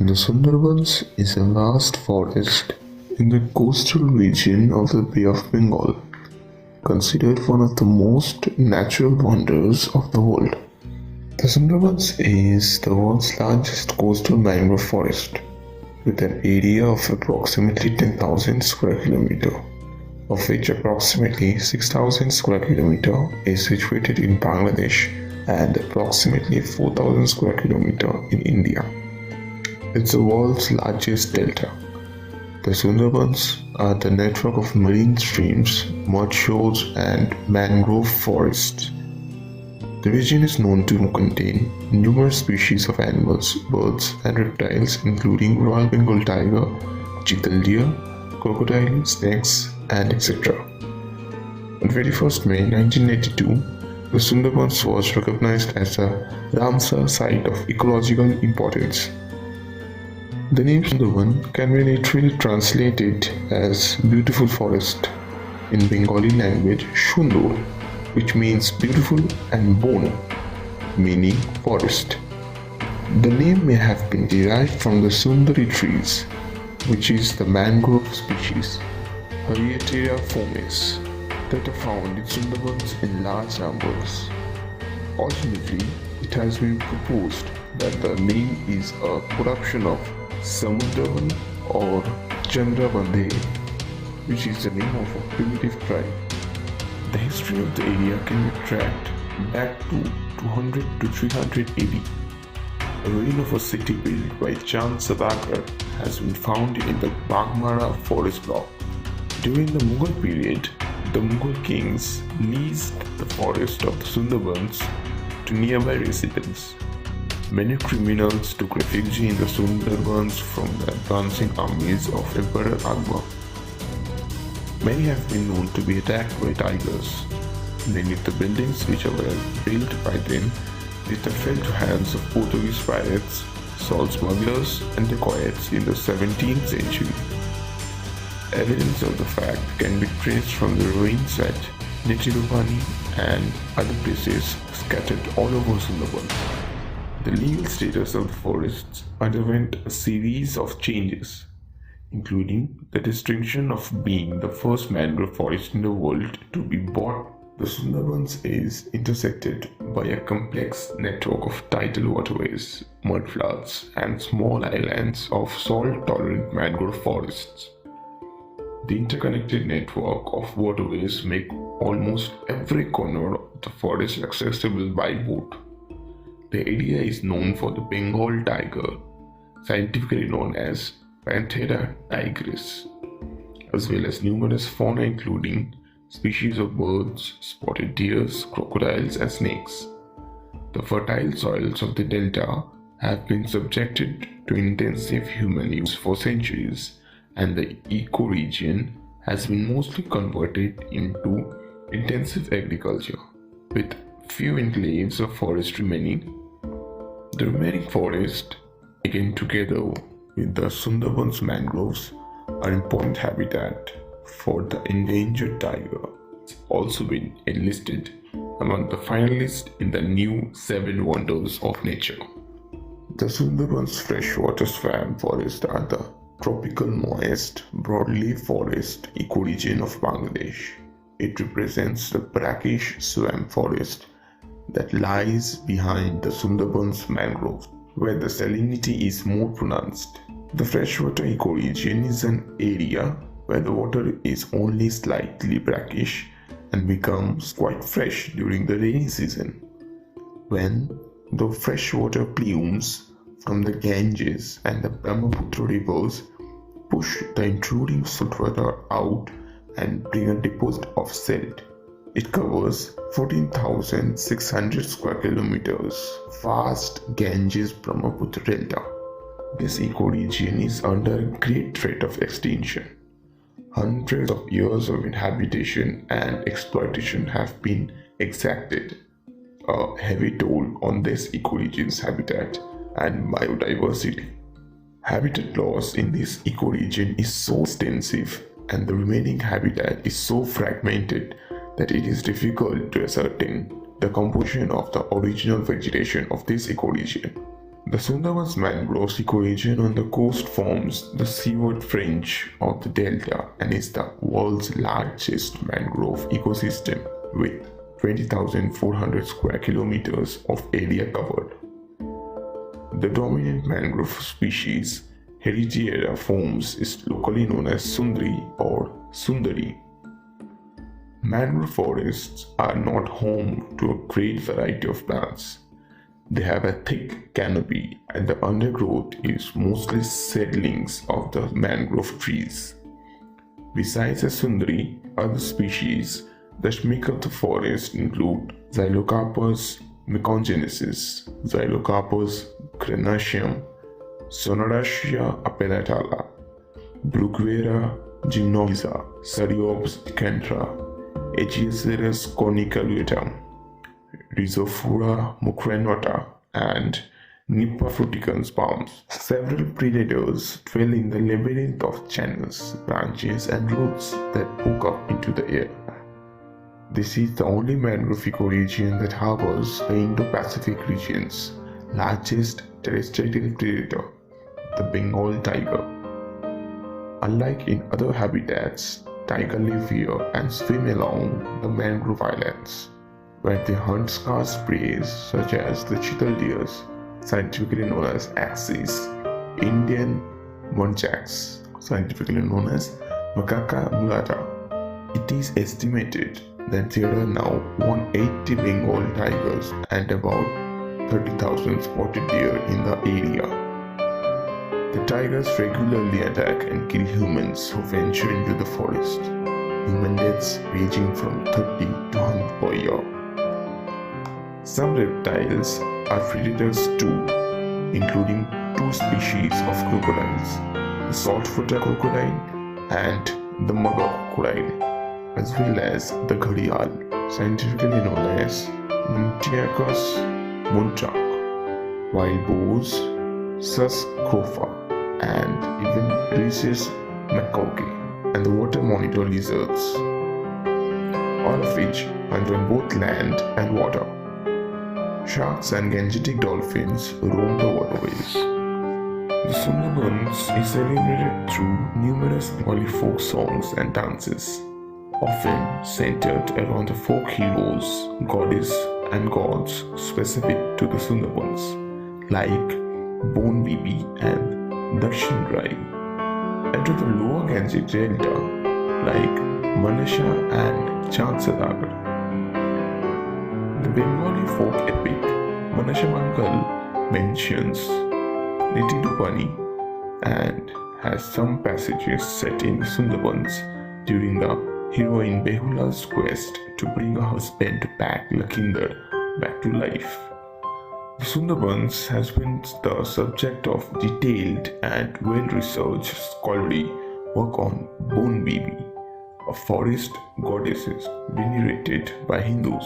The Sundarbans is a vast forest in the coastal region of the Bay of Bengal, considered one of the most natural wonders of the world. The Sundarbans is the world's largest coastal mangrove forest, with an area of approximately 10,000 square kilometer, of which approximately 6,000 square kilometer is situated in Bangladesh and approximately 4,000 square kilometer in India. It's the world's largest delta. The Sundarbans are the network of marine streams, mud shoals, and mangrove forests. The region is known to contain numerous species of animals, birds, and reptiles, including Royal Bengal tiger, chital deer, crocodile, snakes, and etc. On 21st May 1982, the Sundarbans was recognized as a Ramsar Site of Ecological Importance. The name Sundarban can be literally translated as beautiful forest. In Bengali language, Shundur, which means beautiful, and Bon, meaning forest. The name may have been derived from the Sundari trees, which is the mangrove species, Hariateria fomes, that are found in Sundarbans in large numbers. Alternately, it has been proposed that the name is a corruption of Samudraban or Chandrabandhe, which is the name of a primitive tribe. The history of the area can be tracked back to 200 to 300 AD. A ruin of a city built by Chand Sadakar has been found in the Bagmara forest block. During the Mughal period, the Mughal kings leased the forest of the Sundarbans to nearby residents. Many criminals took refuge in the Sundarbans from the advancing armies of Emperor Akbar. Many have been known to be attacked by tigers. Many of the buildings which were built by them later fell to hands of Portuguese pirates, salt smugglers, and dacoits in the 17th century. Evidence of the fact can be traced from the ruins at Netirupani and other places scattered all over Sundarban. The legal status of the forests underwent a series of changes, including the distinction of being the first mangrove forest in the world to be bought. The Sundarbans is intersected by a complex network of tidal waterways, mudfloods, and small islands of salt-tolerant mangrove forests. The interconnected network of waterways make almost every corner of the forest accessible by boat. The area is known for the Bengal tiger, scientifically known as Panthera tigris, as well as numerous fauna including species of birds, spotted deers, crocodiles, and snakes. The fertile soils of the delta have been subjected to intensive human use for centuries, and the ecoregion has been mostly converted into intensive agriculture, with few enclaves of forest remaining. The remaining forest, taken together with the Sundarbans mangroves, are important habitat for the endangered tiger. It's also been enlisted among the finalists in the new 7 Wonders of Nature. The Sundarbans freshwater swamp forests are the tropical moist broadleaf forest ecoregion of Bangladesh. It represents the brackish swamp forest that lies behind the Sundarbans mangroves, where the salinity is more pronounced. The freshwater ecoregion is an area where the water is only slightly brackish and becomes quite fresh during the rainy season, when the freshwater plumes from the Ganges and the Brahmaputra rivers push the intruding saltwater out and bring a deposit of silt. It covers 14,600 square kilometers vast Ganges Brahmaputra delta. This ecoregion is under great threat of extinction. Hundreds of years of inhabitation and exploitation have been exacted, a heavy toll on this ecoregion's habitat and biodiversity. Habitat loss in this ecoregion is so extensive and the remaining habitat is so fragmented that it is difficult to ascertain the composition of the original vegetation of this ecoregion. The Sundarban's mangrove ecoregion on the coast forms the seaward fringe of the delta and is the world's largest mangrove ecosystem with 20,400 square kilometers of area covered. The dominant mangrove species, Heritiera forms, is locally known as Sundri or Sundari. Mangrove forests are not home to a great variety of plants. They have a thick canopy and the undergrowth is mostly seedlings of the mangrove trees. Besides the Sundari, other species that make up the forest include Xylocarpus mecongenesis, Xylocarpus granaceum, Sonaracia appelatala, Bruguera gymnosa, Sariops decantra, Aegiaceras cornicalutum, Rhizophora mucranota, and Nipah fruticans palms. Several predators dwell in the labyrinth of channels, branches, and roots that poke up into the air. This is the only mangrove ecoregion that harbors the Indo-Pacific region's largest terrestrial predator, the Bengal tiger. Unlike in other habitats, tiger live here and swim along the mangrove islands, where they hunt scarce prey such as the chital deers, scientifically known as axes, Indian muntjacs, scientifically known as Macaca mulatta. It is estimated that there are now 180 Bengal tigers and about 30,000 spotted deer in the area. The tigers regularly attack and kill humans who venture into the forest, human deaths ranging from 30 to 100 per year. Some reptiles are predators too, including two species of crocodiles, the saltwater crocodile and the mugger crocodile, as well as the gharial, scientifically known as Muntiacus muntjac, wild boars, sus scrofa, and even rhesus macaque, and the water monitor lizards, all of which hunt on both land and water. Sharks and gangetic dolphins roam the waterways. The Sundarbans is celebrated through numerous Bengali folk songs and dances, often centered around the folk heroes, goddess, and gods specific to the Sundarbans, like Bon Bibi and Dakshin Rai, and to the lower Ganges delta, like Manasha and Chansadagar. The Bengali folk epic Manasha Mangal mentions Niti Dupani and has some passages set in the Sundarbans during the heroine Behula's quest to bring her husband back Lakhinder back to life. The Sundarbans has been the subject of detailed and well-researched scholarly work on Bon Bibi, a forest goddess venerated by Hindus.